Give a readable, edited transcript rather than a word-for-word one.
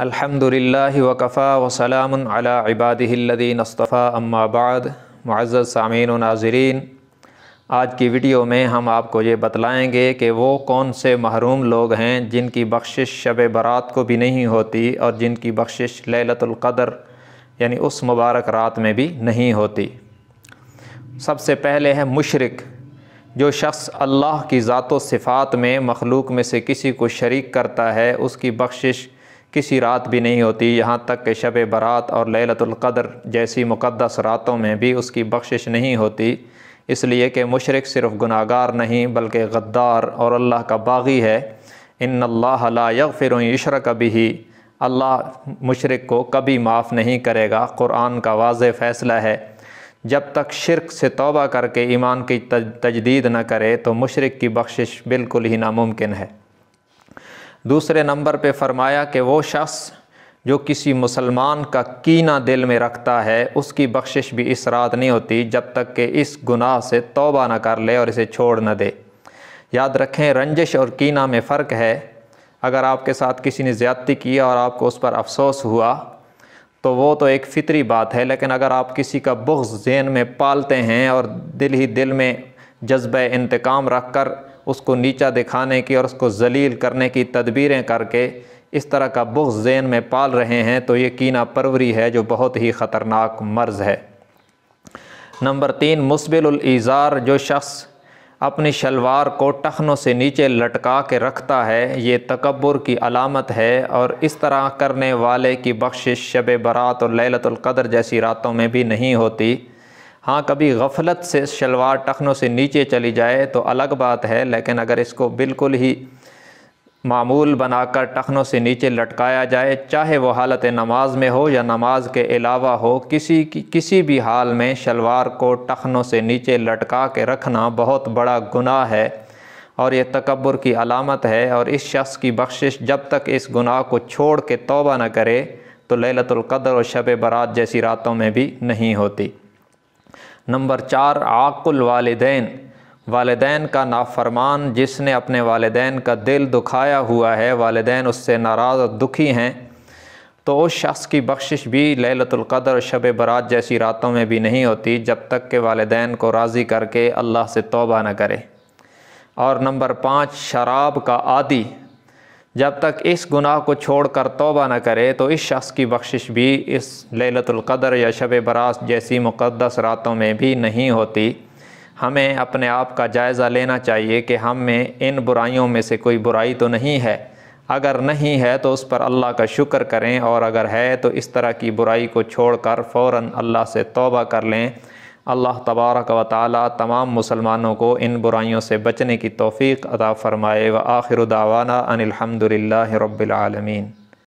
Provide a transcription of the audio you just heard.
الحمدللہ وکفا وسلام علی عبادہ الذین اصطفیٰ اما بعد۔ معزز سامعین و ناظرین، آج کی ویڈیو میں ہم آپ کو یہ بتلائیں گے کہ وہ کون سے محروم لوگ ہیں جن کی بخشش شب برات کو بھی نہیں ہوتی اور جن کی بخشش لیلۃ القدر یعنی اس مبارک رات میں بھی نہیں ہوتی۔ سب سے پہلے ہے مشرک۔ جو شخص اللہ کی ذات و صفات میں مخلوق میں سے کسی کو شریک کرتا ہے، اس کی بخشش کسی رات بھی نہیں ہوتی، یہاں تک کہ شب برات اور لیلۃ القدر جیسی مقدس راتوں میں بھی اس کی بخشش نہیں ہوتی، اس لیے کہ مشرک صرف گناہگار نہیں بلکہ غدار اور اللہ کا باغی ہے۔ ان اللہ لا یغفر ان یشرک بہ، اللہ مشرک کو کبھی معاف نہیں کرے گا۔ قرآن کا واضح فیصلہ ہے، جب تک شرک سے توبہ کر کے ایمان کی تجدید نہ کرے تو مشرک کی بخشش بالکل ہی ناممکن ہے۔ دوسرے نمبر پہ فرمایا کہ وہ شخص جو کسی مسلمان کا کینہ دل میں رکھتا ہے، اس کی بخشش بھی اس رات نہیں ہوتی جب تک کہ اس گناہ سے توبہ نہ کر لے اور اسے چھوڑ نہ دے۔ یاد رکھیں، رنجش اور کینہ میں فرق ہے۔ اگر آپ کے ساتھ کسی نے زیادتی کی اور آپ کو اس پر افسوس ہوا تو وہ تو ایک فطری بات ہے، لیکن اگر آپ کسی کا بغض ذہن میں پالتے ہیں اور دل میں جذبہ انتقام رکھ کر اس کو نیچا دکھانے کی اور اس کو ذلیل کرنے کی تدبیریں کر کے اس طرح کا بغض ذہن میں پال رہے ہیں تو یہ کینہ پروری ہے جو بہت ہی خطرناک مرض ہے۔ نمبر 3، مسبل الازار۔ جو شخص اپنی شلوار کو ٹخنوں سے نیچے لٹکا کے رکھتا ہے، یہ تکبر کی علامت ہے، اور اس طرح کرنے والے کی بخشش شب برات اور لیلۃ القدر جیسی راتوں میں بھی نہیں ہوتی۔ ہاں، کبھی غفلت سے شلوار ٹخنوں سے نیچے چلی جائے تو الگ بات ہے، لیکن اگر اس کو بالکل ہی معمول بنا کر ٹخنوں سے نیچے لٹکایا جائے، چاہے وہ حالت نماز میں ہو یا نماز کے علاوہ ہو، کسی بھی حال میں شلوار کو ٹخنوں سے نیچے لٹکا کے رکھنا بہت بڑا گناہ ہے اور یہ تکبر کی علامت ہے، اور اس شخص کی بخشش جب تک اس گناہ کو چھوڑ کے توبہ نہ کرے تو لیلۃ القدر اور شب برات جیسی راتوں میں بھی نہیں ہوتی۔ نمبر 4، عاق الوالدین۔ والدین کا نافرمان، جس نے اپنے والدین کا دل دکھایا ہوا ہے، والدین اس سے ناراض اور دکھی ہیں، تو اس شخص کی بخشش بھی لیلۃ القدر اور شب برات جیسی راتوں میں بھی نہیں ہوتی جب تک کہ والدین کو راضی کر کے اللہ سے توبہ نہ کرے۔ اور نمبر 5، شراب کا عادی۔ جب تک اس گناہ کو چھوڑ کر توبہ نہ کرے تو اس شخص کی بخشش بھی اس لیلۃ القدر یا شب برات جیسی مقدس راتوں میں بھی نہیں ہوتی۔ ہمیں اپنے آپ کا جائزہ لینا چاہیے کہ ہم میں ان برائیوں میں سے کوئی برائی تو نہیں ہے۔ اگر نہیں ہے تو اس پر اللہ کا شکر کریں، اور اگر ہے تو اس طرح کی برائی کو چھوڑ کر فوراً اللہ سے توبہ کر لیں۔ اللہ تبارک و تعالی تمام مسلمانوں کو ان برائیوں سے بچنے کی توفیق عطا فرمائے۔ وآخر دعوانا ان الحمد للہ رب العالمین۔